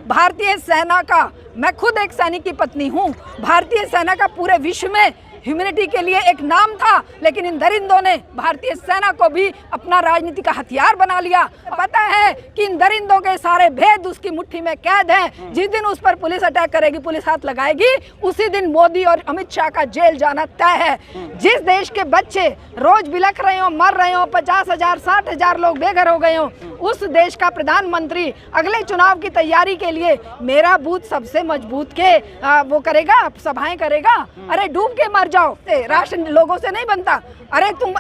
भारतीय सेना का, मैं खुद एक सैनिक की पत्नी हूँ, भारतीय सेना का पूरे विश्व में ह्यूमैनिटी के लिए एक नाम था, लेकिन इन दरिंदों ने भारतीय सेना को भी अपना राजनीति का हथियार बना लिया। पता है कि इन दरिंदों के सारे भेद उसकी मुट्ठी में कैद हैं। जिस दिन उस पर पुलिस अटैक करेगी, पुलिस हाथ लगाएगी, उसी दिन मोदी और अमित शाह का जेल जाना तय है। जिस देश के बच्चे रोज बिलख रहे हो, मर रहे हो, 50,000 60,000 लोग बेघर हो गए हो, उस देश का प्रधानमंत्री अगले चुनाव की तैयारी के लिए मेरा बूथ सबसे मजबूत के वो करेगा, सभाएं करेगा। अरे डूब के मर जाओ, राष्ट्र लोगों से नहीं बनता। अरे तुम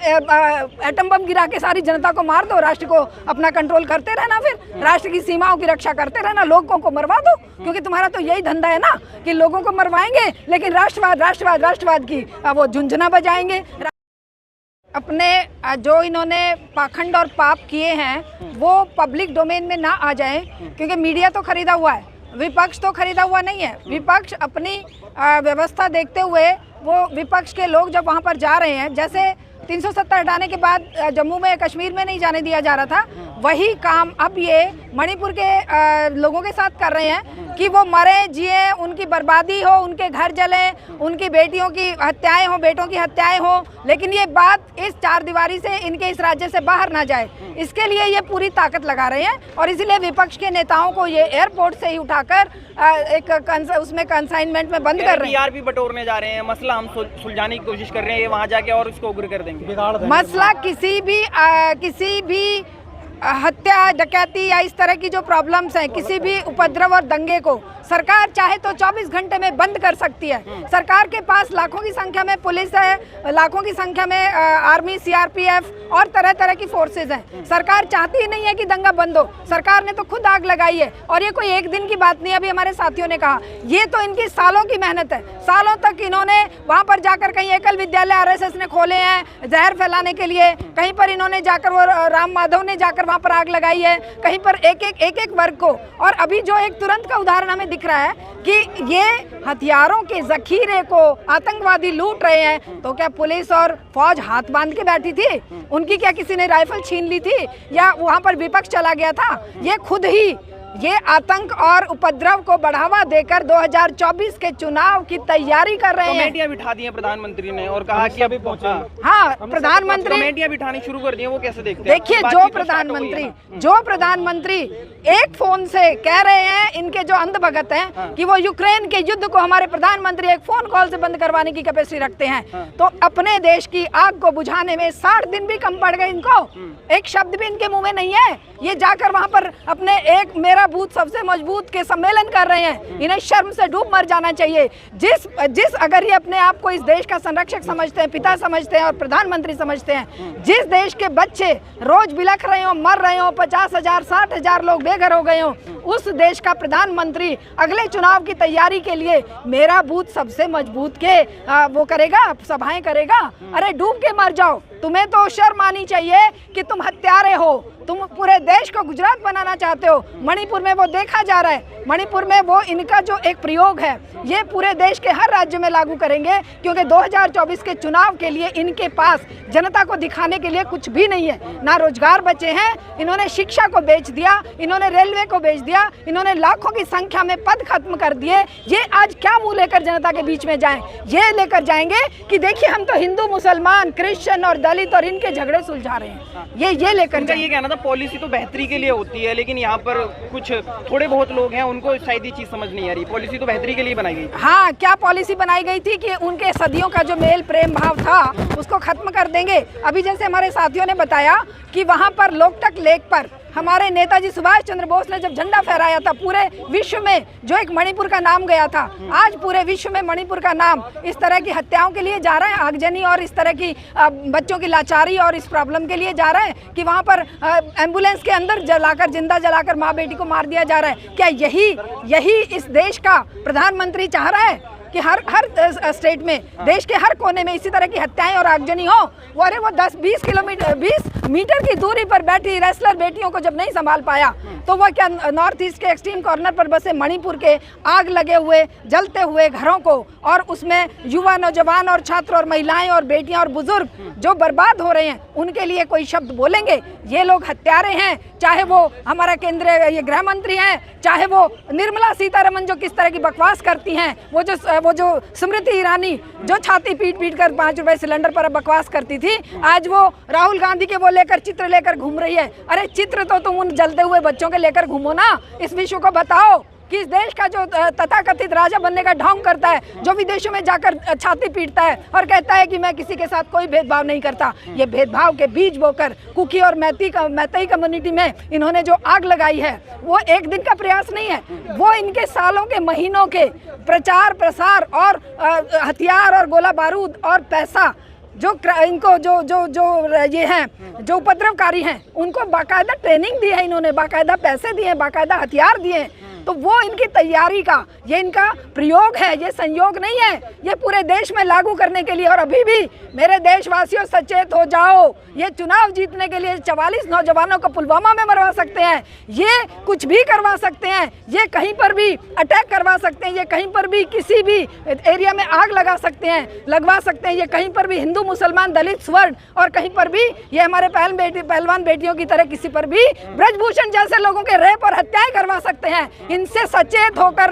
एटम बम गिरा के सारी जनता को मार दो, राष्ट्र को अपना कंट्रोल करते रहना, फिर राष्ट्र की सीमाओं की रक्षा करते रहना, लोगों को मरवा दो, क्योंकि तुम्हारा तो यही धंधा है ना कि लोगों को मरवाएंगे लेकिन राष्ट्रवाद राष्ट्रवाद राष्ट्रवाद की वो झुंझुना बजाएंगे। अपने जो इन्होंने पाखंड और पाप किए हैं वो पब्लिक डोमेन में ना आ जाए, क्योंकि मीडिया तो खरीदा हुआ है, विपक्ष तो खरीदा हुआ नहीं है। विपक्ष अपनी व्यवस्था देखते हुए वो विपक्ष के लोग जब वहाँ पर जा रहे हैं, जैसे 370 हटाने के बाद जम्मू में कश्मीर में नहीं जाने दिया जा रहा था, वही काम अब ये मणिपुर के लोगों के साथ कर रहे हैं कि वो मरे जिए, उनकी बर्बादी हो, उनके घर जले, उनकी बेटियों की हत्याएं हो, बेटों की हत्याएं हो, लेकिन ये बात इस चार दीवारी से इनके इस राज्य से बाहर ना जाए, इसके लिए ये पूरी ताकत लगा रहे हैं। और इसलिए विपक्ष के नेताओं को ये एयरपोर्ट से ही उठाकर एक उसमें कंसाइनमेंट में बंद कर रहे हैं। भी बटोरने जा रहे हैं, मसला हम सुलझाने की कोशिश कर रहे हैं, वहाँ जाके और इसको उग्र कर देंगे। मसला किसी भी हत्या डकैती या इस तरह की जो प्रॉब्लम्स हैं, किसी भी उपद्रव और दंगे को सरकार चाहे तो 24 घंटे में बंद कर सकती है। सरकार के पास लाखों की संख्या में पुलिस है, लाखों की संख्या में आर्मी, सीआरपीएफ और तरह तरह की फोर्सेज हैं। सरकार चाहती ही नहीं है कि दंगा बंद हो, सरकार ने तो खुद आग लगाई है। और ये कोई एक दिन की बात नहीं है, अभी हमारे साथियों ने कहा, ये तो इनकी सालों की मेहनत है। सालों तक इन्होंने वहाँ पर जाकर कहीं एकल विद्यालय आरएसएस ने खोले हैं जहर फैलाने के लिए, कहीं पर इन्होंने जाकर वो राम माधव ने जाकर वहाँ पर आग लगाई है, कहीं पर एक वर्ग को। और अभी जो एक तुरंत का उदाहरण हमें दिख रहा है कि ये हथियारों के जखीरे को आतंकवादी लूट रहे हैं, तो क्या पुलिस और फौज हाथ बांध के बैठी थी? उनकी क्या किसी ने राइफल छीन ली थी या वहां पर विपक्ष चला गया था? ये खुद ही ये आतंक और उपद्रव को बढ़ावा देकर 2024 के चुनाव की तैयारी कर रहे हैं। कमेटियां बिठा दी हैं प्रधानमंत्री ने और कहा कि अभी पहुंचे। हाँ, प्रधानमंत्री कमेटियां बिठानी शुरू कर दी हैं, वो कैसे देखते हैं? देखिए, जो प्रधानमंत्री एक फोन से कह रहे हैं, इनके जो अंधभगत हैं कि वो यूक्रेन के युद्ध को हमारे प्रधानमंत्री एक फोन कॉल से बंद करवाने की कैपेसिटी रखते हैं, तो अपने देश की आग को बुझाने में 60 दिन भी कम पड़ गए इनको। एक शब्द भी इनके मुंह में नहीं है। ये जाकर वहां पर अपने एक मेरा बूथ सबसे मजबूत के सम्मेलन कर रहे हैं। इन्हें शर्म से डूब मर जाना चाहिए। जिस अगर ये अपने आप को इस देश का संरक्षक समझते हैं, पिता समझते हैं और प्रधानमंत्री समझते हैं, जिस देश के बच्चे रोज बिलख रहे हो, मर रहे हो, 50,000 60,000 लोग बेघर हो गए हो, उस देश का प्रधानमंत्री अगले चुनाव की तैयारी के लिए मेरा बूथ सबसे मजबूत के वो करेगा, सभाएं करेगा। अरे डूब के मर जाओ। तुम्हें तो शर्म आनी चाहिए कि तुम हत्यारे हो। तुम पूरे देश को गुजरात बनाना चाहते हो। मणिपुर में वो देखा जा रहा है। मणिपुर में वो इनका जो एक प्रयोग है, ये पूरे देश के हर राज्य में लागू करेंगे, क्योंकि 2024 के चुनाव के लिए इनके पास जनता को दिखाने के लिए कुछ भी नहीं है। ना रोजगार बचे हैं, इन्होंने शिक्षा को बेच दिया, इन्होंने रेलवे को बेच दिया, इन्होंने लाखों की संख्या में पद खत्म कर दिए। ये आज क्या मुंह लेकर जनता के बीच में जाएं? ये लेकर जाएंगे कि देखिए हम तो हिंदू, मुसलमान, क्रिश्चियन और दलित और इनके झगड़े सुलझा रहे हैं। ये लेकर ये कहना था पॉलिसी तो बेहतरी के लिए होती है, लेकिन यहाँ पर कुछ थोड़े बहुत लोग हैं, उनको शायद ये चीज समझ नहीं आ रही। पॉलिसी तो बेहतरी के लिए बनाई गई। हाँ, क्या पॉलिसी बनाई गई थी कि उनके सदियों का जो मेल प्रेम भाव था उसको खत्म कर देंगे। अभी जैसे हमारे साथियों ने बताया कि वहाँ पर लोकटक लेक पर हमारे नेताजी सुभाष चंद्र बोस ने जब झंडा फहराया था, पूरे विश्व में जो एक मणिपुर का नाम गया था, आज पूरे विश्व में मणिपुर का नाम इस तरह की हत्याओं के लिए जा रहा है, आगजनी और इस तरह की बच्चों की लाचारी और इस प्रॉब्लम के लिए जा रहा है कि वहाँ पर एम्बुलेंस के अंदर जिंदा जलाकर माँ बेटी को मार दिया जा रहा है। क्या यही इस देश का प्रधानमंत्री चाह रहा है कि हर स्टेट में, देश के हर कोने में इसी तरह की हत्याएं और आगजनी हो। अरे वो 20 मीटर की दूरी पर बैठी रेसलर बेटियों को जब नहीं संभाल पाया तो वह क्या नॉर्थ ईस्ट के एक्सट्रीम कॉर्नर पर बसे मणिपुर के आग लगे हुए जलते हुए घरों को, और उसमें युवा, नौजवान और छात्र और महिलाएं और बेटियां और बुजुर्ग जो बर्बाद हो रहे हैं, उनके लिए कोई शब्द बोलेंगे? ये लोग हत्यारे हैं, चाहे वो हमारा केंद्रीय ये गृह मंत्री हैं, चाहे वो निर्मला सीतारमन जो किस तरह की बकवास करती हैं, वो जो स्मृति ईरानी जो छाती पीट पीट कर 5 रुपए सिलेंडर पर बकवास करती थी, आज वो राहुल गांधी के वो लेकर चित्र लेकर घूम रही है। अरे चित्र तो तुम उन जलते हुए बच्चों के लेकर घूमो ना, इस विश्व को बताओ कि इस देश का जो तथाकथित राजा बनने का ढोंग करता है, जो विदेशों में जाकर छाती पीटता है और कहता है कि मैं किसी के साथ कोई भेदभाव नहीं करता, ये भेदभाव के बीज बोकर कुकी और मैतेई कम्युनिटी में इन्होंने जो आग लगाई है वो एक दिन का प्रयास नहीं है, वो इनके सालों के महीनों के प्रचार प्रसार और हथियार और गोला बारूद और पैसा जो इनको जो ये हैं जो उपद्रवकारी हैं, उनको बाकायदा ट्रेनिंग दी है इन्होंने, बाकायदा पैसे दिए हैं, बाकायदा हथियार दिए हैं। तो वो इनकी तैयारी का ये इनका प्रयोग है, ये संयोग नहीं है, ये पूरे देश में लागू करने के लिए। और अभी भी मेरे देशवासियों सचेत हो जाओ, ये चुनाव जीतने के लिए 44 नौजवानों को पुलवामा में मरवा सकते हैं, ये कुछ भी करवा सकते हैं, ये कहीं पर भी अटैक करवा सकते हैं, ये कहीं पर भी किसी भी एरिया में आग लगवा सकते हैं, ये कहीं पर भी हिंदू मुसलमान दलित स्वर्ण, और कहीं पर भी ये हमारे पहलवान बेटियों की तरह किसी पर भी ब्रजभूषण जैसे लोगों के रेप और हत्याएं करवा सकते हैं। इनसे सचेत होकर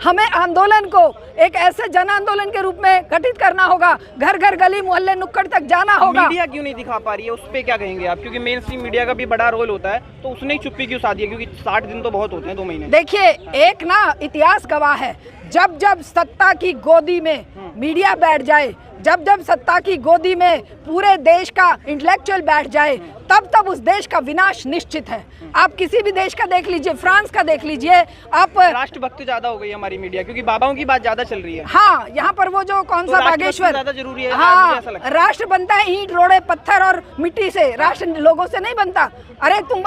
हमें आंदोलन को एक ऐसे जन आंदोलन के रूप में गठित करना होगा, घर घर गली मोहल्ले नुक्कड़ तक जाना होगा। मीडिया क्यों नहीं दिखा पा रही है, उस पे क्या कहेंगे आप? क्योंकि मेन स्ट्रीम मीडिया का भी बड़ा रोल होता है, तो उसने ही चुप्पी क्यों साधी है? क्योंकि 60 दिन तो बहुत होते हैं, 2 महीने। देखिए, एक ना इतिहास गवाह है, जब जब सत्ता की गोदी में मीडिया बैठ जाए, जब जब सत्ता की गोदी में पूरे देश का इंटेलेक्चुअल बैठ जाए, तब तब उस देश का विनाश निश्चित है। आप किसी भी देश का देख लीजिए, फ्रांस का देख लीजिए आप। राष्ट्रभक्ति ज्यादा हो गई हमारी मीडिया, क्योंकि बाबाओं की बात ज्यादा चल रही है। हाँ, यहाँ पर वो जो कौन सा बागेश्वर, ज्यादा जरूरी है। हाँ, राष्ट्र बनता है ईंट रोड़े पत्थर और मिट्टी से, राष्ट्र लोगों से नहीं बनता। अरे तुम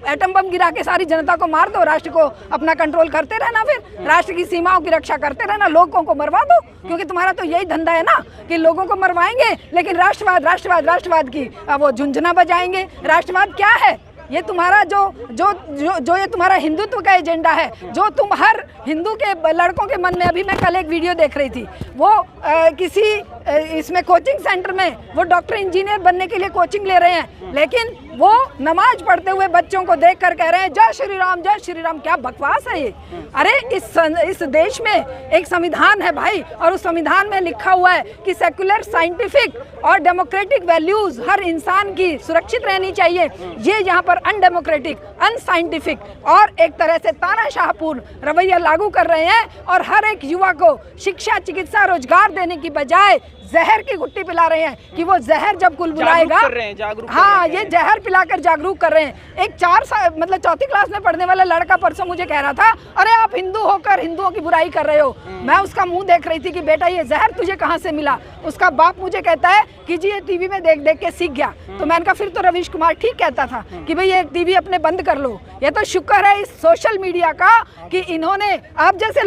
एटम बम गिरा के सारी जनता को मार दो, राष्ट्र को अपना कंट्रोल करते रहना, फिर राष्ट्र की सीमाओं की रक्षा करते रहना, लोगों को मरवा दो, क्योंकि तुम्हारा तो यही धंधा है ना कि लोगों को मरवाएंगे लेकिन राष्ट्रवाद की वो झुंझुना बजाएंगे। राष्ट्रवाद क्या है? ये तुम्हारा जो ये तुम्हारा हिंदुत्व का एजेंडा है, जो तुम हर हिंदू के लड़कों के मन में, अभी मैं कल एक वीडियो देख रही थी, वो किसी इसमें कोचिंग सेंटर में वो डॉक्टर इंजीनियर बनने के लिए कोचिंग ले रहे हैं, लेकिन वो नमाज पढ़ते हुए बच्चों को देखकर कह रहे हैं जय श्री राम जय श्री राम। क्या बकवास है ये? अरे इस देश में एक संविधान है भाई, और उस संविधान में लिखा हुआ है कि सेक्युलर, साइंटिफिक और डेमोक्रेटिक वैल्यूज हर इंसान की सुरक्षित रहनी चाहिए। ये यहाँ पर अनडेमोक्रेटिक, अनसाइंटिफिक और एक तरह से तानाशाहपूर्ण रवैया लागू कर रहे हैं, और हर एक युवा को शिक्षा, चिकित्सा, रोजगार देने की बजाय जहर की गुट्टी पिला रहे हैं कि वो जहर जब कुलबुलाएगा, हाँ, ये जहर पिलाकर जागरूक कर रहे हैं। एक 4th क्लास में पढ़ने वाला लड़का परसों मुझे कह रहा था, अरे आप हिंदू होकर हिंदुओं की बुराई कर रहे हो। मैं उसका मुंह देख रही थी कि बेटा ये जहर तुझे कहाँ से मिला? उसका बाप मुझे कहता है कि जी ये टीवी में देख देख के सीख गया। तो मैंने कहा फिर तो रवीश कुमार ठीक कहता था कि भाई ये टीवी अपने बंद कर लो। ये तो शुक्र है इस सोशल मीडिया का कि इन्होंने आप जैसे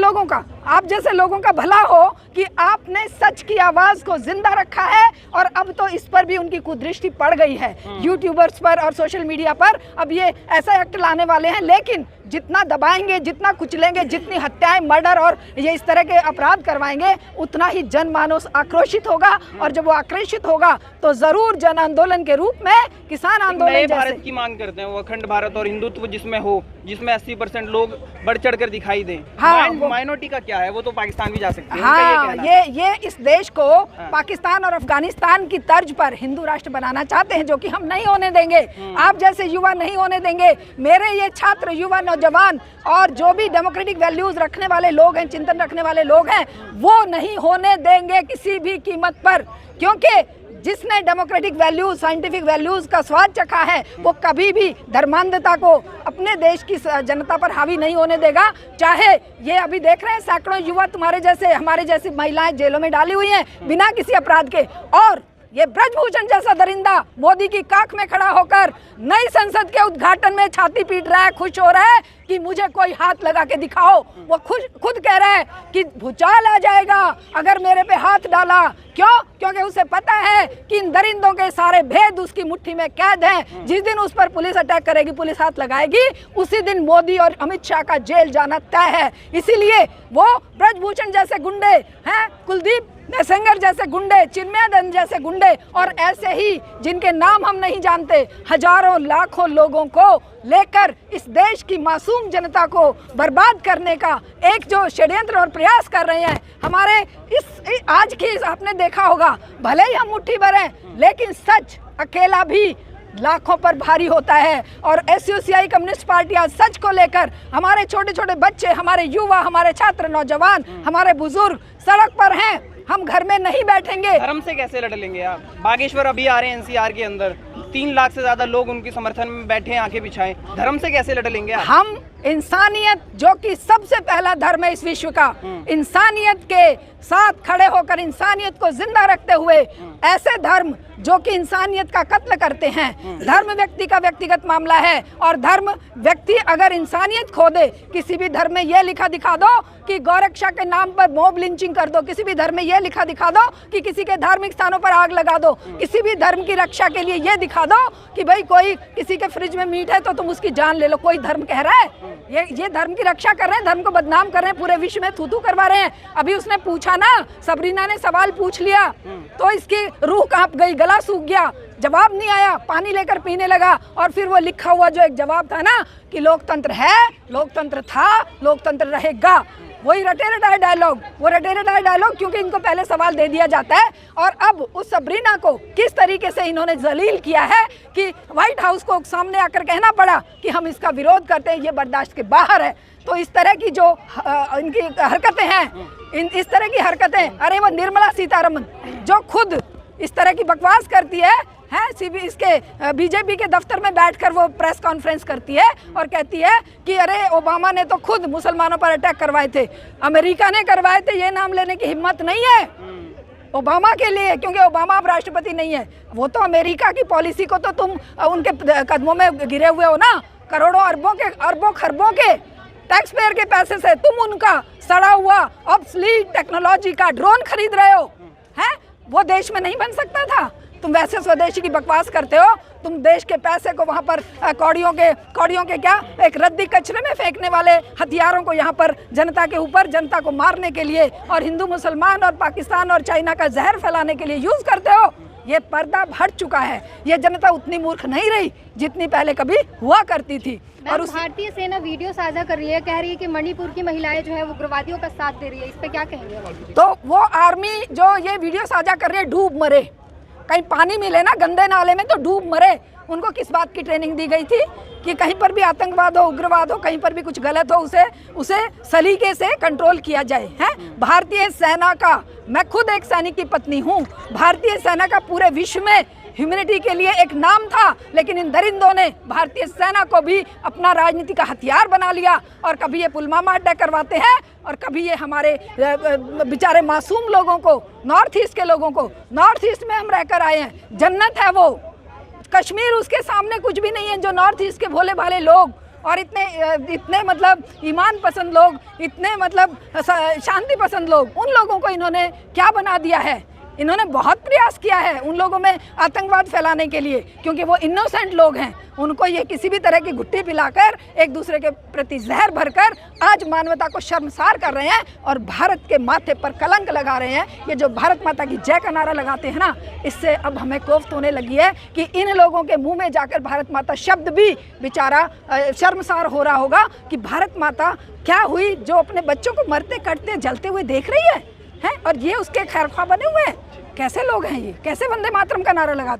लोगों का भला हो कि आपने सच की आवाज को जिंदा रखा है, और अब तो इस पर भी उनकी कुदृष्टि पड़ गई है यूट्यूबर्स पर और सोशल मीडिया पर। अब ये ऐसा एक्ट लाने वाले हैं, लेकिन जितना दबाएंगे, जितना कुचलेंगे, जितनी हत्याएं, मर्डर और ये इस तरह के अपराध करवाएंगे, उतना ही जनमानस आक्रोशित होगा, और जब वो आक्रोशित होगा तो जरूर जन आंदोलन के रूप में किसान आंदोलन जैसे भारत की मांग करते हैं, वो अखंड भारत और हिंदुत्व जिसमें हो, जिसमें 80% लोग बढ़ चढ़ कर दिखाई दें। हाँ, माइनॉरिटी का क्या है? वो तो पाकिस्तान भी जा सकते हैं। हाँ, ये इस देश को पाकिस्तान और अफगानिस्तान की तर्ज पर हिंदू राष्ट्र बनाना चाहते हैं, जो कि हम नहीं होने देंगे। आप जैसे युवा नहीं होने देंगे। मेरे ये छात्र, युवा, नौजवान और जो भी डेमोक्रेटिक वैल्यूज रखने वाले लोग हैं, चिंतन रखने वाले लोग हैं, वो नहीं होने देंगे किसी भी कीमत पर, क्योंकि जिसने डेमोक्रेटिक वैल्यूज, साइंटिफिक वैल्यूज का स्वाद चखा है, वो कभी भी धर्मांधता को अपने देश की जनता पर हावी नहीं होने देगा। चाहे ये अभी देख रहे हैं सैकड़ों युवा तुम्हारे जैसे, हमारे जैसी महिलाएं जेलों में डाली हुई हैं बिना किसी अपराध के, और ये ब्रजभूषण जैसा दरिंदा मोदी की काख में खड़ा होकर नई संसद के उद्घाटन में छाती पीट रहा है, खुश हो रहा है। कि मुझे कोई हाथ लगा के दिखाओ। वो खुद कह रहा है कि भूचाल आ जाएगा अगर मेरे पे हाथ डाला। क्यों? क्योंकि उसे पता है कि इन दरिंदों के सारे भेद उसकी मुट्ठी में कैद हैं। जिस दिन उस पर पुलिस अटैक करेगी, पुलिस हाथ लगाएगी, उसी दिन मोदी और अमित शाह का जेल जाना तय है। इसीलिए वो ब्रजभूषण जैसे गुंडे हैं, कुलदीप सेंगर जैसे गुंडे, चिन्मय दत्त जैसे गुंडे और ऐसे ही जिनके नाम हम नहीं जानते, हजारों लाखों लोगों को लेकर इस देश की मासूम जनता को बर्बाद करने का एक जो षड्यंत्र और प्रयास कर रहे हैं। हमारे इस आज की आपने देखा होगा, भले ही हम मुट्ठी भर हैं, लेकिन सच अकेला भी लाखों पर भारी होता है। और एसयूसीआई कम्युनिस्ट पार्टी आज सच को लेकर, हमारे छोटे छोटे बच्चे, हमारे युवा, हमारे छात्र, नौजवान, हमारे बुजुर्ग सड़क पर हैं। हम घर में नहीं बैठेंगे। धर्म से कैसे लड़ लेंगे आप? बागेश्वर अभी आ रहे हैं एनसीआर के अंदर, 3 लाख से ज्यादा लोग उनके समर्थन में बैठे हैं, आंखें बिछाएं। धर्म से कैसे लड़ लेंगे आप? हम इंसानियत, जो कि सबसे पहला धर्म है इस विश्व का, इंसानियत के साथ खड़े होकर इंसानियत को जिंदा रखते हुए, ऐसे धर्म जो कि इंसानियत का कत्ल करते हैं। धर्म व्यक्ति का व्यक्तिगत मामला है और धर्म व्यक्ति अगर इंसानियत खो दे, किसी भी धर्म में यह लिखा दिखा दो कि गौरक्षा के नाम पर मॉब लिंचिंग कर दो, किसी भी धर्म में यह लिखा दिखा दो कि किसी के धार्मिक स्थानों पर आग लगा दो, किसी भी धर्म की रक्षा के लिए यह दिखा दो कि भाई कोई किसी के फ्रिज में मीट है तो तुम उसकी जान ले लो, कोई धर्म कह रहा है? ये धर्म की रक्षा कर रहे हैं, धर्म को बदनाम कर रहे हैं, पूरे विश्व में थू-थू करवा रहे हैं। अभी उसने पूछा ना, सबरीना ने सवाल पूछ लिया तो इसकी रूह कांप गई, गला सूख गया, जवाब नहीं आया, पानी लेकर पीने लगा। और फिर वो लिखा हुआ जो एक जवाब था ना कि लोकतंत्र है, लोकतंत्र था, लोकतंत्र रहेगा, वही रटे रटाए डायलॉग, वो रटे रटाए डायलॉग, क्योंकि इनको पहले सवाल दे दिया जाता है। और अब उस सबरीना को किस तरीके से इन्होंने जलील किया है कि व्हाइट हाउस को सामने आकर कहना पड़ा कि हम इसका विरोध करते हैं, ये बर्दाश्त के बाहर है। तो इस तरह की जो इनकी हरकतें हैं, इस तरह की हरकतें, अरे वो निर्मला सीतारमन जो खुद इस तरह की बकवास करती है इसके बीजेपी के दफ्तर में बैठकर वो प्रेस कॉन्फ्रेंस करती है और कहती है कि अरे ओबामा ने तो खुद मुसलमानों पर अटैक करवाए थे, अमेरिका ने करवाए थे, ये नाम लेने की हिम्मत नहीं है ओबामा के लिए, क्योंकि ओबामा अब राष्ट्रपति नहीं है। वो तो अमेरिका की पॉलिसी को तो तुम उनके कदमों में गिरे हुए हो ना, करोड़ों अरबों खरबों के टैक्स पेयर के पैसे से तुम उनका सड़ा हुआ ऑब्सलीट टेक्नोलॉजी का ड्रोन खरीद रहे हो, हैं? वो देश में नहीं बन सकता था? तुम वैसे स्वदेशी की बकवास करते हो, तुम देश के पैसे को वहाँ पर कौड़ियों के क्या एक रद्दी कचरे में फेंकने वाले हथियारों को यहाँ पर जनता के ऊपर, जनता को मारने के लिए और हिंदू मुसलमान और पाकिस्तान और चाइना का जहर फैलाने के लिए यूज करते हो। ये पर्दा हट चुका है। ये जनता उतनी मूर्ख नहीं रही जितनी पहले कभी हुआ करती थी। और भारतीय सेना वीडियो साझा कर रही है, कह रही है कि मणिपुर की महिलाएं जो है वो उग्रवादियों का साथ दे रही है, इस पे क्या कहेंगे? तो वो आर्मी जो ये वीडियो साझा कर रही है, डूब मरे, कहीं पानी मिले ना गंदे नाले में तो डूब मरे। उनको किस बात की ट्रेनिंग दी गई थी कि कहीं पर भी आतंकवाद हो, उग्रवाद हो, कहीं पर भी कुछ गलत हो, उसे सलीके से कंट्रोल किया जाए, हैं? भारतीय सेना का, मैं खुद एक सैनिक की पत्नी हूँ, भारतीय सेना का पूरे विश्व में ह्यूमैनिटी के लिए एक नाम था, लेकिन इन दरिंदों ने भारतीय सेना को भी अपना राजनीति का हथियार बना लिया। और कभी ये पुलवामा अटैक करवाते हैं और कभी ये हमारे बेचारे मासूम लोगों को, नॉर्थ ईस्ट के लोगों को, नॉर्थ ईस्ट में हम रहकर आए हैं, जन्नत है वो, कश्मीर उसके सामने कुछ भी नहीं है। जो नॉर्थ ईस्ट के भोले भाले लोग और इतने मतलब ईमान पसंद लोग, इतने मतलब शांति पसंद लोग, उन लोगों को इन्होंने क्या बना दिया है? इन्होंने बहुत प्रयास किया है उन लोगों में आतंकवाद फैलाने के लिए, क्योंकि वो इनोसेंट लोग हैं। उनको ये किसी भी तरह की घुट्टी पिलाकर, एक दूसरे के प्रति जहर भरकर आज मानवता को शर्मसार कर रहे हैं और भारत के माथे पर कलंक लगा रहे हैं। ये जो भारत माता की जय का नारा लगाते हैं ना, इससे अब हमें कोफ्त होने लगी है कि इन लोगों के मुंह में जाकर भारत माता शब्द भी बेचारा शर्मसार हो रहा होगा कि भारत माता क्या हुई जो अपने बच्चों को मरते कटते जलते हुए देख रही है? और ये उसके खैरख्वाह बने हुए हैं। कैसे लोग हैं ये? कैसे वंदे मातरम का नारा लगाते